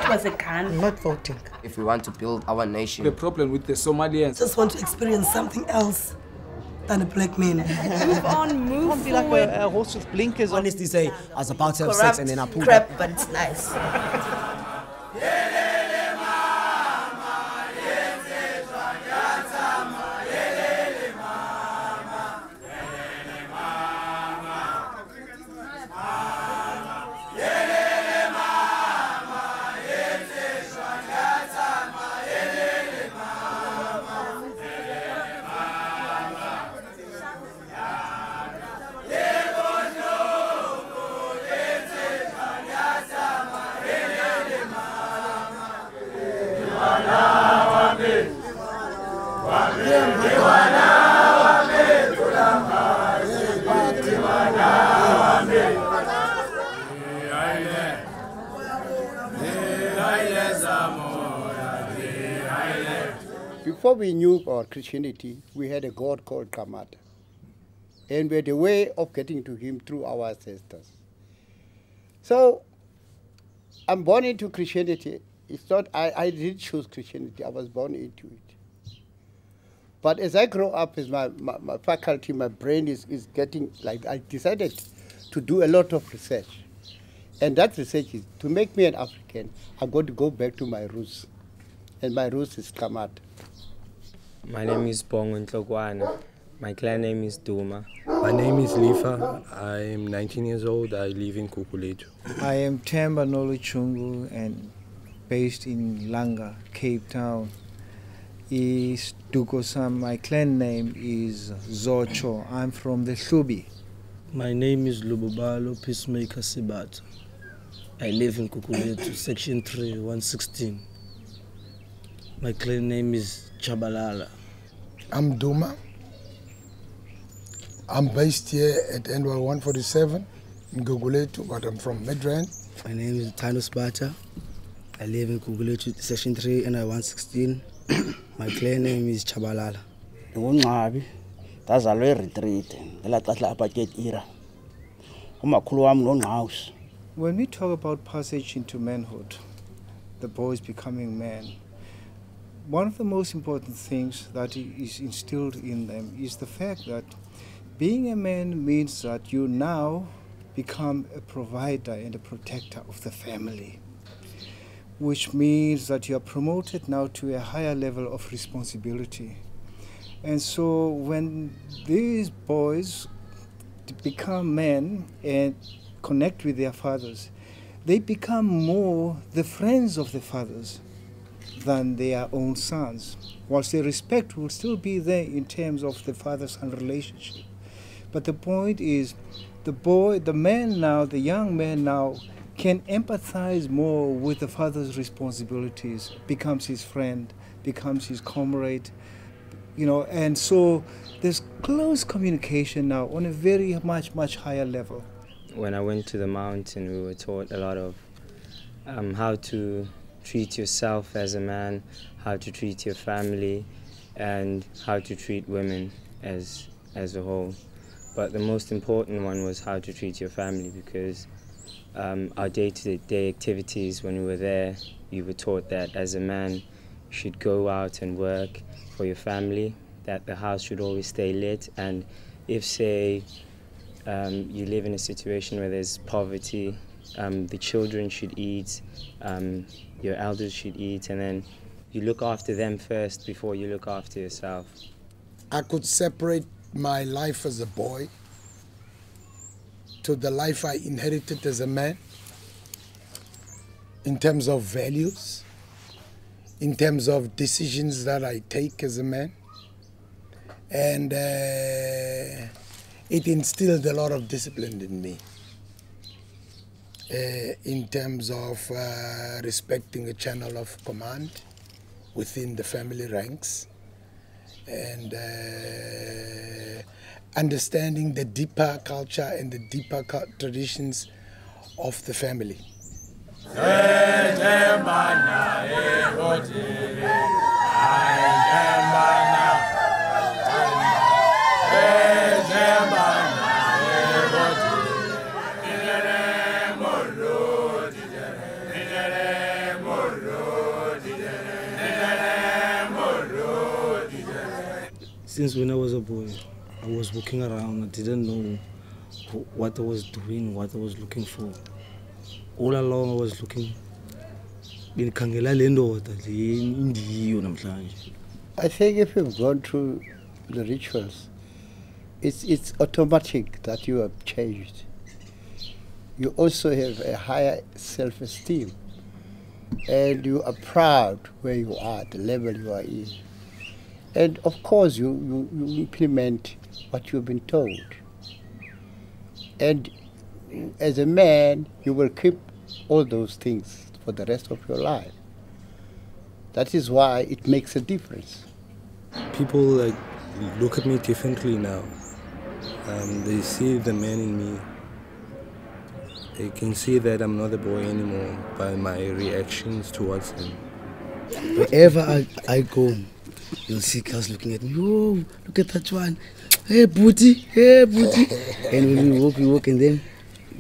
it was a gun. I'm not voting. If we want to build our nation. The problem with the Somalians. Just want to experience something else than a black man. Move on, move Can't be like a horse with blinkers on. Honestly say, I was about to have sex and then I pulled crap, up. but it's nice. Before we knew our Christianity, we had a God called Kamata. And we had a way of getting to him through our ancestors. So, I'm born into Christianity. It's not, I didn't choose Christianity, I was born into it. But as I grow up, as my faculty, my brain is getting, like, I decided to do a lot of research. And that research is, to make me an African, I'm going to go back to my roots. And my roots is Kamata. My name is Bongo Ntlokwana. My clan name is Duma. My name is Lifa. I am 19 years old. I live in Kukuletu. I am Temba Noluchungu and based in Langa, Cape Town. Is Dukosam. My clan name is Zocho. I'm from the Hlubi. My name is Lububalo Peacemaker Sibat. I live in Kukuletu, Section 3, 116. My clan name is Chabalala. I'm Duma. I'm based here at NY 147 in Kukuletu, but I'm from Midrand. My name is Tanos Bata. I live in Kukuletu, Section 3, NY 116. My clan name is Chabalala. That's a retreat. When we talk about passage into manhood, the boys becoming men, one of the most important things that is instilled in them is the fact that being a man means that you now become a provider and a protector of the family, which means that you are promoted now to a higher level of responsibility. And so when these boys become men and connect with their fathers, they become more the friends of the fathers than their own sons. Whilst the respect will still be there in terms of the father-son relationship. But the point is, the man now, the young man now, can empathize more with the father's responsibilities, becomes his friend, becomes his comrade, and so there's close communication now on a very much higher level. When I went to the mountain, we were taught a lot of how to treat yourself as a man, how to treat your family, and how to treat women as a whole. But the most important one was how to treat your family, because our day-to-day activities when we were there, you were taught that as a man, you should go out and work for your family, that the house should always stay lit, and if, say, you live in a situation where there's poverty, the children should eat, your elders should eat, and then you look after them first before you look after yourself. I could separate my life as a boy to the life I inherited as a man in terms of values, in terms of decisions that I take as a man. And it instilled a lot of discipline in me in terms of respecting a channel of command within the family ranks and understanding the deeper culture and the deeper traditions of the family. Since when I was a boy, I was walking around. I didn't know what I was doing, what I was looking for. All along I was looking. I think if you've gone through the rituals, it's automatic that you have changed. You also have a higher self-esteem, and you are proud where you are, the level you are in. And of course you implement what you've been told. And as a man, you will keep all those things for the rest of your life. That is why it makes a difference. People like look at me differently now. They see the man in me. They can see that I'm not a boy anymore by my reactions towards him. Wherever I go, you'll see girls looking at me. Oh, look at that one. Hey, booty, hey, booty. And when we walk, and then,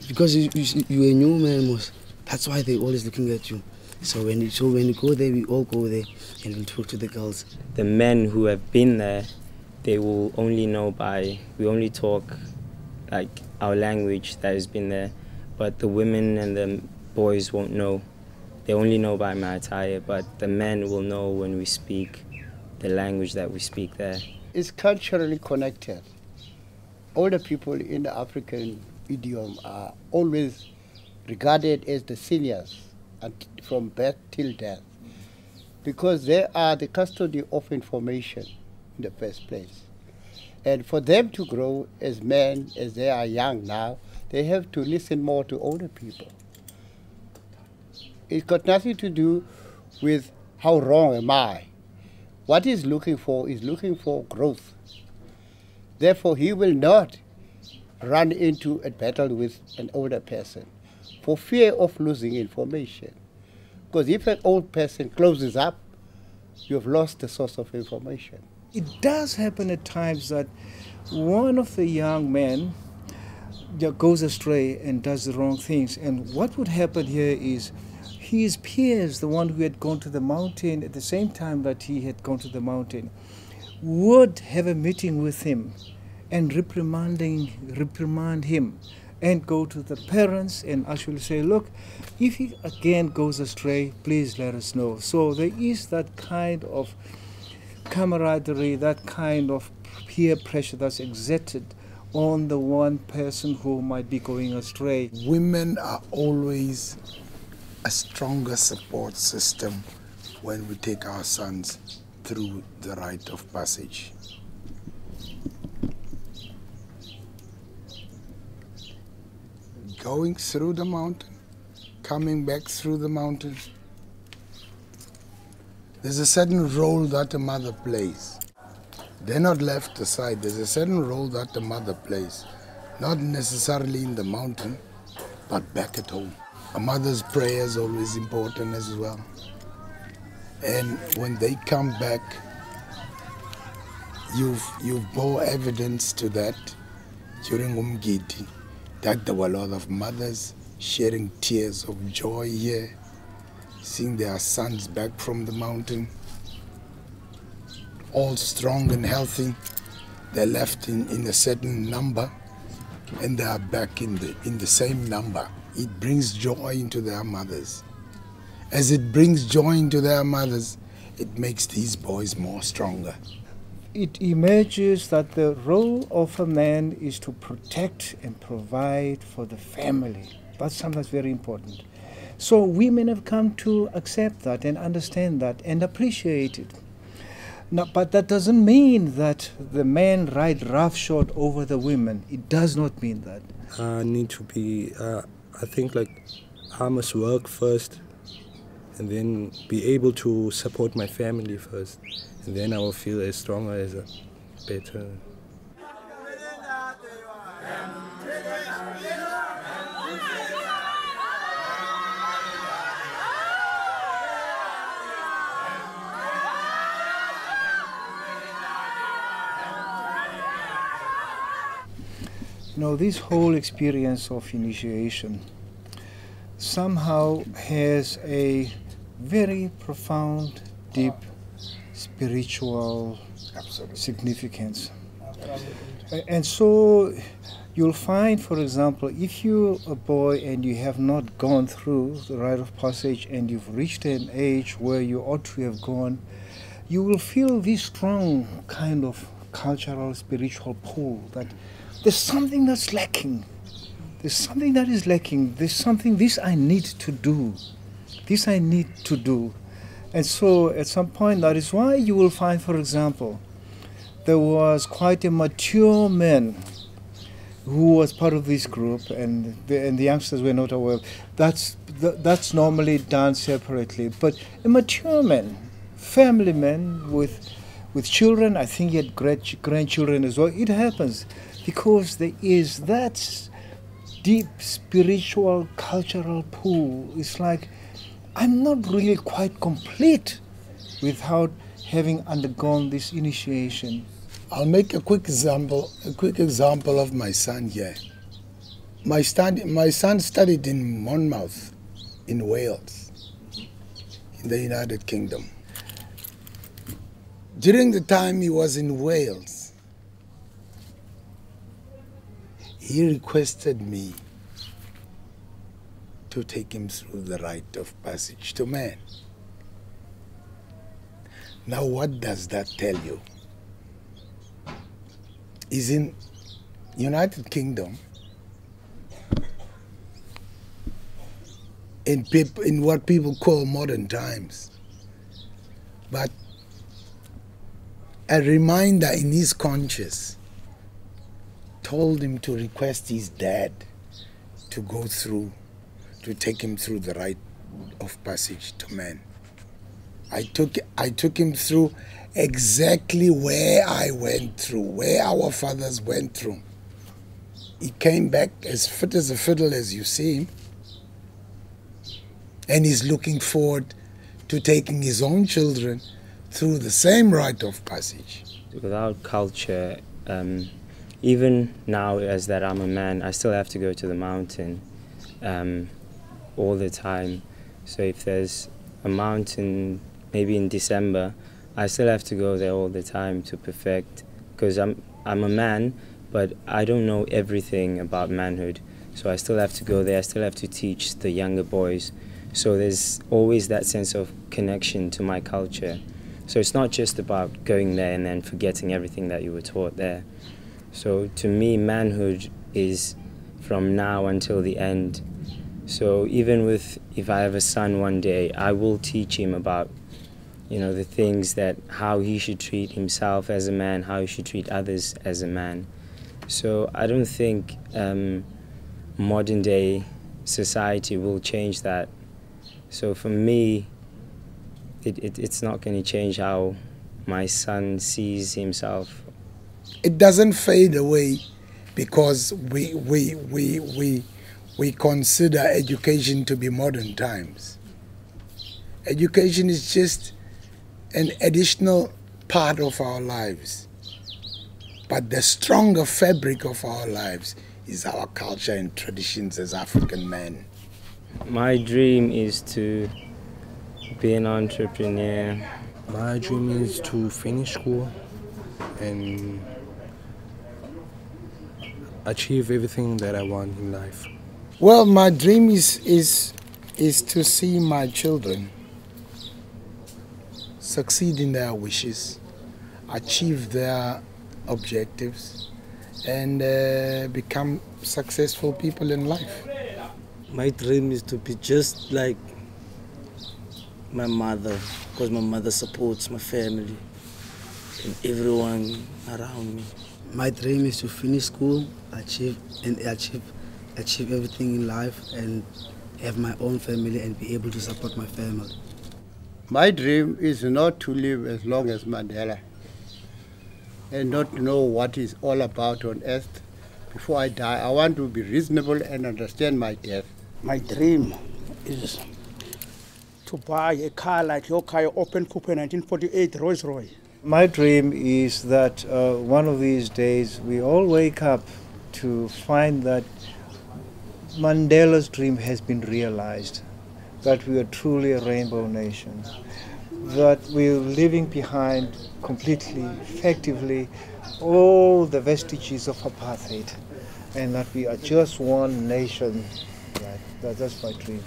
because you're a new man, that's why they're always looking at you. So when you go there, we all go there and we talk to the girls. The men who have been there, they will only know we only talk like our language that has been there. But the women and the boys won't know. They only know by my attire, but the men will know when we speak the language that we speak there. It's culturally connected. Older people in the African idiom are always regarded as the seniors from birth till death, because they are the custody of information in the first place. And for them to grow as men, as they are young now, they have to listen more to older people. It's got nothing to do with how wrong am I. What he's looking for is looking for growth. Therefore, he will not run into a battle with an older person for fear of losing information. Because if an old person closes up, you've lost the source of information. It does happen at times that one of the young men goes astray and does the wrong things. And what would happen here is his peers, the one who had gone to the mountain at the same time that he had gone to the mountain, would have a meeting with him and reprimand him and go to the parents and actually say, look, if he again goes astray, please let us know. So there is that kind of camaraderie, that kind of peer pressure that's exerted on the one person who might be going astray. Women are always a stronger support system when we take our sons through the rite of passage. Going through the mountain, coming back through the mountain, there's a certain role that a mother plays. They're not left aside. There's a certain role that the mother plays, not necessarily in the mountain, but back at home. A mother's prayer is always important as well. And when they come back, you've bore evidence to that during Umgidi, that there were a lot of mothers sharing tears of joy here, seeing their sons back from the mountain, all strong and healthy. They're left in a certain number, and they are back in the same number. It brings joy into their mothers. As it brings joy into their mothers, it makes these boys more stronger. It emerges that the role of a man is to protect and provide for the family. That's something that's very important. So women have come to accept that and understand that and appreciate it. Now, but that doesn't mean that the men ride roughshod over the women. It does not mean that. I need to be, I think like I must work first and then be able to support my family first. And then I will feel as stronger, as a better. No, this whole experience of initiation somehow has a very profound, deep, spiritual significance. And so you'll find, for example, if you're a boy and you have not gone through the rite of passage and you've reached an age where you ought to have gone, you will feel this strong kind of cultural, spiritual pull that there's something that's lacking. There's something that is lacking. There's something, this I need to do. This I need to do. And so at some point, that is why you will find, for example, there was quite a mature man who was part of this group, and the youngsters were not aware. That's normally done separately. But a mature man, family man with children, I think he had grandchildren as well. It happens because there is that deep spiritual, cultural pull. It's like, I'm not really quite complete without having undergone this initiation. I'll make a quick example of my son here. My son studied in Monmouth, in Wales, in the United Kingdom. During the time he was in Wales, he requested me to take him through the rite of passage to man. Now what does that tell you? He's in United Kingdom, in what people call modern times. But a reminder in his conscience told him to request his dad to go through, to take him through the rite of passage to man. I took him through exactly where I went through, where our fathers went through. He came back as fit as a fiddle, as you see him, and he's looking forward to taking his own children through the same rite of passage. Without culture, even now as that I'm a man, I still have to go to the mountain all the time. So if there's a mountain maybe in December, I still have to go there all the time to perfect, because I'm a man, but I don't know everything about manhood. So I still have to go there, I still have to teach the younger boys. So there's always that sense of connection to my culture. So it's not just about going there and then forgetting everything that you were taught there. So to me, manhood is from now until the end. So even if I have a son one day, I will teach him about, you know, the things that, how he should treat himself as a man, how he should treat others as a man. So I don't think modern day society will change that. So for me, it's not going to change how my son sees himself. It doesn't fade away because we consider education to be modern times. Education is just an additional part of our lives. But the stronger fabric of our lives is our culture and traditions as African men. My dream is to be an entrepreneur. My dream is to finish school and achieve everything that I want in life. Well, my dream is to see my children succeed in their wishes, achieve their objectives, and become successful people in life. My dream is to be just like my mother, because my mother supports my family and everyone around me. My dream is to finish school, achieve everything in life, and have my own family and be able to support my family. My dream is not to live as long as Mandela and not know what is all about on earth before I die. I want to be reasonable and understand my death. My dream is to buy a car like your car, your open coupe 1948 Rolls Royce. My dream is that one of these days we all wake up to find that Mandela's dream has been realized. that we are truly a rainbow nation, that we're leaving behind completely, effectively, all the vestiges of apartheid, and that we are just one nation. That's my dream.